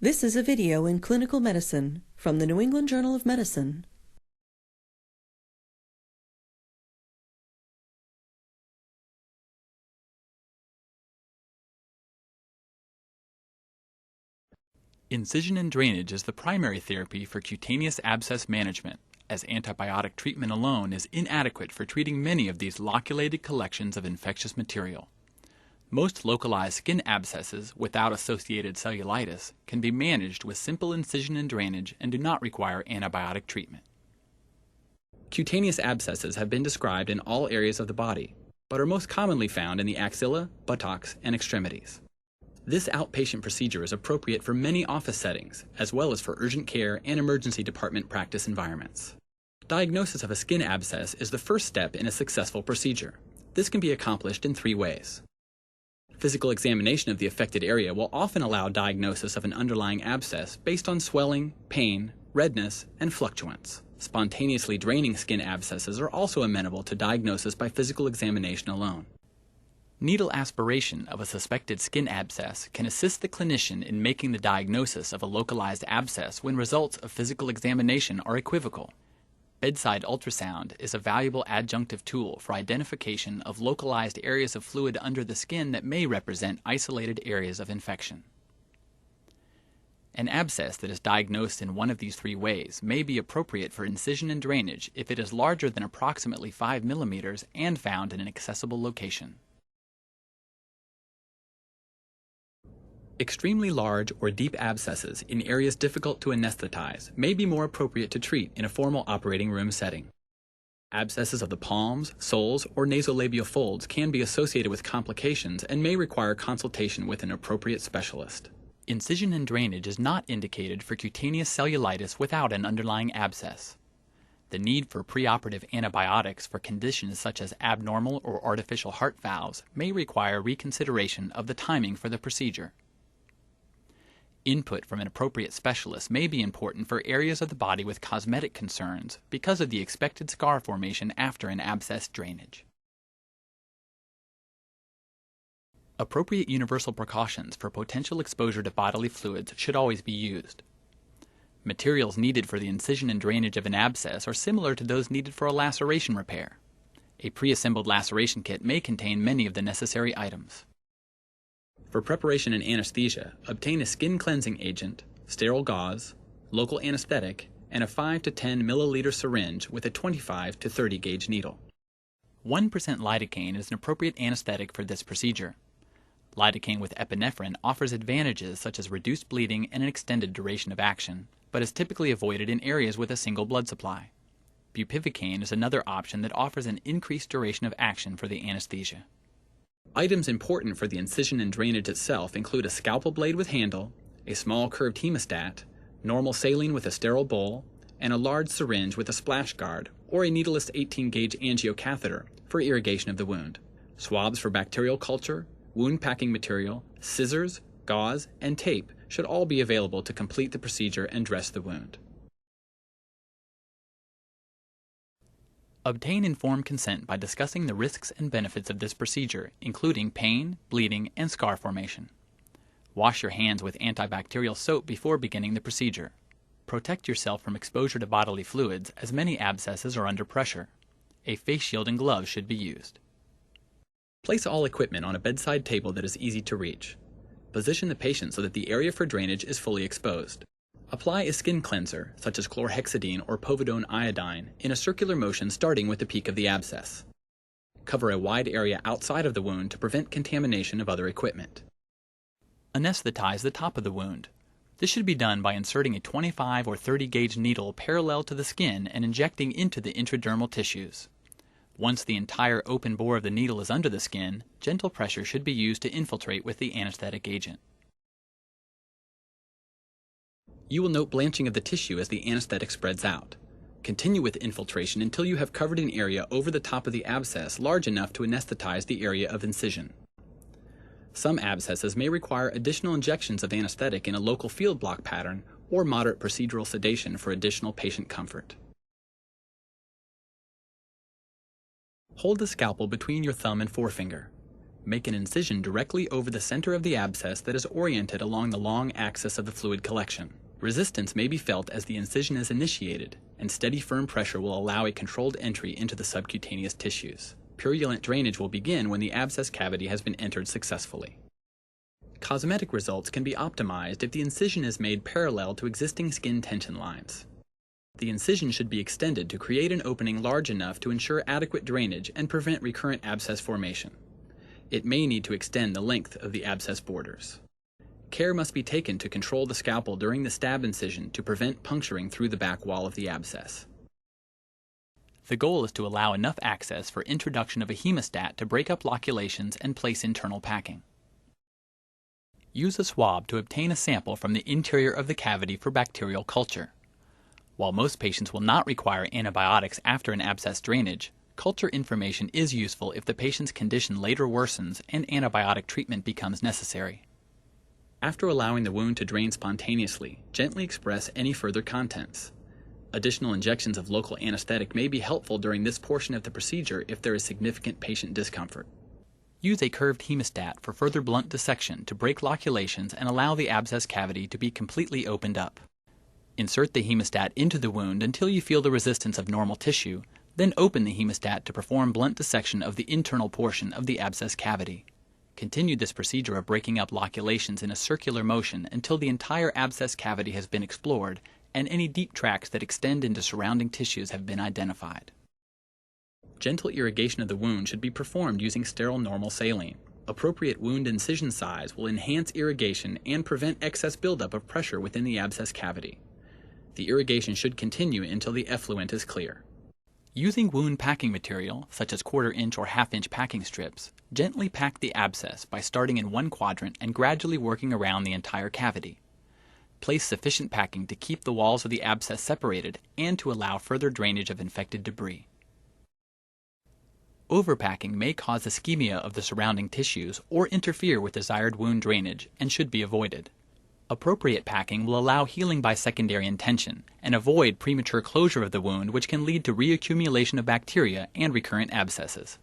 This is a video in clinical medicine from the New England Journal of Medicine. Incision and drainage is the primary therapy for cutaneous abscess management, as antibiotic treatment alone is inadequate for treating many of these loculated collections of infectious material. Most localized skin abscesses without associated cellulitis can be managed with simple incision and drainage and do not require antibiotic treatment. Cutaneous abscesses have been described in all areas of the body, but are most commonly found in the axilla, buttocks, and extremities. This outpatient procedure is appropriate for many office settings, as well as for urgent care and emergency department practice environments. Diagnosis of a skin abscess is the first step in a successful procedure. This can be accomplished in 3 ways. Physical examination of the affected area will often allow diagnosis of an underlying abscess based on swelling, pain, redness, and fluctuance. Spontaneously draining skin abscesses are also amenable to diagnosis by physical examination alone. Needle aspiration of a suspected skin abscess can assist the clinician in making the diagnosis of a localized abscess when results of physical examination are equivocal. Bedside ultrasound is a valuable adjunctive tool for identification of localized areas of fluid under the skin that may represent isolated areas of infection. An abscess that is diagnosed in one of these 3 ways may be appropriate for incision and drainage if it is larger than approximately 5 millimeters and found in an accessible location. Extremely large or deep abscesses in areas difficult to anesthetize may be more appropriate to treat in a formal operating room setting. Abscesses of the palms, soles, or nasolabial folds can be associated with complications and may require consultation with an appropriate specialist. Incision and drainage is not indicated for cutaneous cellulitis without an underlying abscess. The need for preoperative antibiotics for conditions such as abnormal or artificial heart valves may require reconsideration of the timing for the procedure. Input from an appropriate specialist may be important for areas of the body with cosmetic concerns because of the expected scar formation after an abscess drainage. Appropriate universal precautions for potential exposure to bodily fluids should always be used. Materials needed for the incision and drainage of an abscess are similar to those needed for a laceration repair. A pre-assembled laceration kit may contain many of the necessary items. For preparation and anesthesia, obtain a skin cleansing agent, sterile gauze, local anesthetic, and a 5 to 10 milliliter syringe with a 25 to 30 gauge needle. 1% lidocaine is an appropriate anesthetic for this procedure. Lidocaine with epinephrine offers advantages such as reduced bleeding and an extended duration of action, but is typically avoided in areas with a single blood supply. Bupivacaine is another option that offers an increased duration of action for the anesthesia. Items important for the incision and drainage itself include a scalpel blade with handle, a small curved hemostat, normal saline with a sterile bowl, and a large syringe with a splash guard or a needleless 18-gauge angiocatheter for irrigation of the wound. Swabs for bacterial culture, wound packing material, scissors, gauze, and tape should all be available to complete the procedure and dress the wound. Obtain informed consent by discussing the risks and benefits of this procedure, including pain, bleeding, and scar formation. Wash your hands with antibacterial soap before beginning the procedure. Protect yourself from exposure to bodily fluids, as many abscesses are under pressure. A face shield and gloves should be used. Place all equipment on a bedside table that is easy to reach. Position the patient so that the area for drainage is fully exposed. Apply a skin cleanser, such as chlorhexidine or povidone iodine, in a circular motion starting with the peak of the abscess. Cover a wide area outside of the wound to prevent contamination of other equipment. Anesthetize the top of the wound. This should be done by inserting a 25 or 30 gauge needle parallel to the skin and injecting into the intradermal tissues. Once the entire open bore of the needle is under the skin, gentle pressure should be used to infiltrate with the anesthetic agent. You will note blanching of the tissue as the anesthetic spreads out. Continue with infiltration until you have covered an area over the top of the abscess large enough to anesthetize the area of incision. Some abscesses may require additional injections of anesthetic in a local field block pattern or moderate procedural sedation for additional patient comfort. Hold the scalpel between your thumb and forefinger. Make an incision directly over the center of the abscess that is oriented along the long axis of the fluid collection. Resistance may be felt as the incision is initiated, and steady firm pressure will allow a controlled entry into the subcutaneous tissues. Purulent drainage will begin when the abscess cavity has been entered successfully. Cosmetic results can be optimized if the incision is made parallel to existing skin tension lines. The incision should be extended to create an opening large enough to ensure adequate drainage and prevent recurrent abscess formation. It may need to extend the length of the abscess borders. Care must be taken to control the scalpel during the stab incision to prevent puncturing through the back wall of the abscess. The goal is to allow enough access for introduction of a hemostat to break up loculations and place internal packing. Use a swab to obtain a sample from the interior of the cavity for bacterial culture. While most patients will not require antibiotics after an abscess drainage, culture information is useful if the patient's condition later worsens and antibiotic treatment becomes necessary. After allowing the wound to drain spontaneously, gently express any further contents. Additional injections of local anesthetic may be helpful during this portion of the procedure if there is significant patient discomfort. Use a curved hemostat for further blunt dissection to break loculations and allow the abscess cavity to be completely opened up. Insert the hemostat into the wound until you feel the resistance of normal tissue, then open the hemostat to perform blunt dissection of the internal portion of the abscess cavity. Continue this procedure of breaking up loculations in a circular motion until the entire abscess cavity has been explored and any deep tracts that extend into surrounding tissues have been identified. Gentle irrigation of the wound should be performed using sterile normal saline. Appropriate wound incision size will enhance irrigation and prevent excess buildup of pressure within the abscess cavity. The irrigation should continue until the effluent is clear. Using wound packing material, such as 1/4 inch or 1/2 inch packing strips, gently pack the abscess by starting in one quadrant and gradually working around the entire cavity. Place sufficient packing to keep the walls of the abscess separated and to allow further drainage of infected debris. Overpacking may cause ischemia of the surrounding tissues or interfere with desired wound drainage and should be avoided. Appropriate packing will allow healing by secondary intention and avoid premature closure of the wound, which can lead to reaccumulation of bacteria and recurrent abscesses.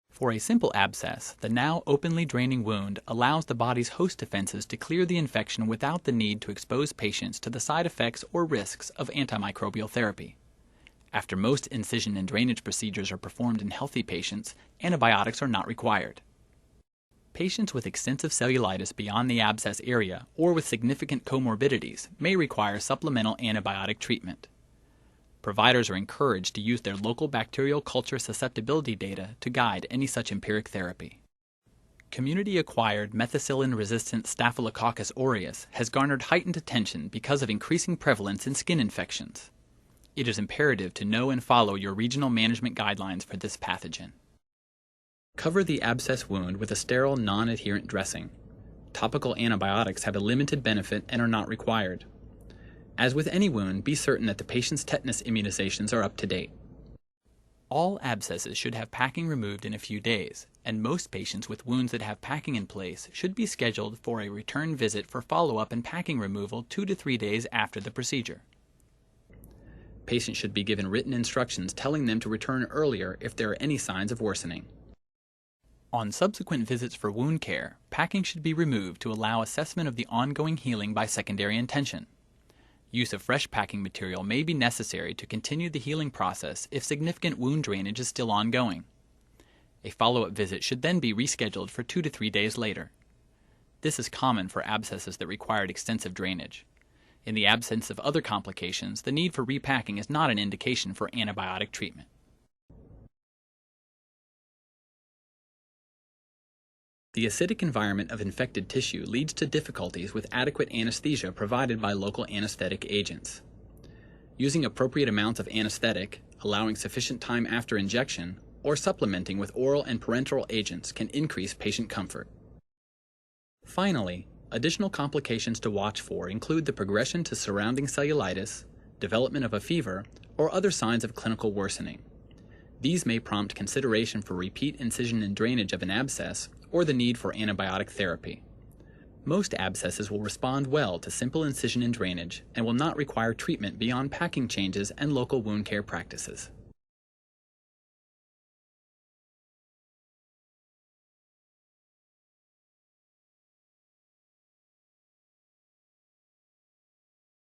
For a simple abscess, the now openly draining wound allows the body's host defenses to clear the infection without the need to expose patients to the side effects or risks of antimicrobial therapy. After most incision and drainage procedures are performed in healthy patients, antibiotics are not required. Patients with extensive cellulitis beyond the abscess area or with significant comorbidities may require supplemental antibiotic treatment. Providers are encouraged to use their local bacterial culture susceptibility data to guide any such empiric therapy. Community-acquired methicillin-resistant Staphylococcus aureus has garnered heightened attention because of increasing prevalence in skin infections. It is imperative to know and follow your regional management guidelines for this pathogen. Cover the abscess wound with a sterile, non-adherent dressing. Topical antibiotics have a limited benefit and are not required. As with any wound, be certain that the patient's tetanus immunizations are up to date. All abscesses should have packing removed in a few days, and most patients with wounds that have packing in place should be scheduled for a return visit for follow-up and packing removal 2 to 3 days after the procedure. Patients should be given written instructions telling them to return earlier if there are any signs of worsening. On subsequent visits for wound care, packing should be removed to allow assessment of the ongoing healing by secondary intention. Use of fresh packing material may be necessary to continue the healing process if significant wound drainage is still ongoing. A follow-up visit should then be rescheduled for 2 to 3 days later. This is common for abscesses that required extensive drainage. In the absence of other complications, the need for repacking is not an indication for antibiotic treatment. The acidic environment of infected tissue leads to difficulties with adequate anesthesia provided by local anesthetic agents. Using appropriate amounts of anesthetic, allowing sufficient time after injection, or supplementing with oral and parenteral agents can increase patient comfort. Finally, additional complications to watch for include the progression to surrounding cellulitis, development of a fever, or other signs of clinical worsening. These may prompt consideration for repeat incision and drainage of an abscess or the need for antibiotic therapy. Most abscesses will respond well to simple incision and drainage and will not require treatment beyond packing changes and local wound care practices.